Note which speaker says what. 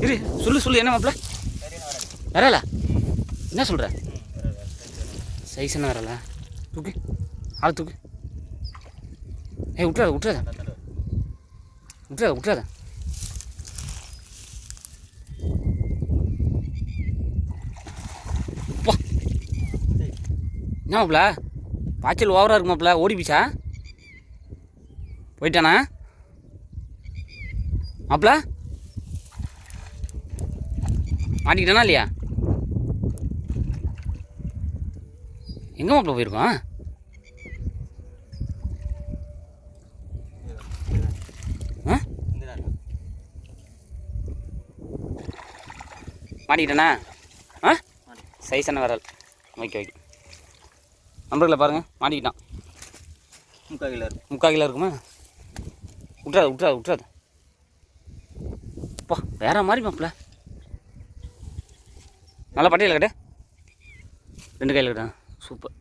Speaker 1: இரு சொல்லு என்ன மாப்பிள்ள வரல என்ன சொல்கிற சைஸ் என்ன வரல தூக்கு ஆள் தூக்கு விட்டுறாத என்ன மாப்பிள்ள பாய்ச்சல் ஓவராக இருக்கு மாப்பிள்ள ஓடி போச்சா போயிட்டானா மாப்பிள்ள மாட்டிக்கிட்டானா இல்லையா எங்கே மாப்பிள்ள போயிருக்கோம் மாட்டிக்கிட்டானா சைஸ் என்ன வரல் ஓகே நம்பர்களை பாருங்கள் மாட்டிக்கிட்டான் 3/4 கிலோ இருக்குமா விட்றாது அப்பா வேற மாதிரி மாப்பிள்ள நல்லா பட்டியல கட்டு 2 கையில் கட்டா சூப்பர்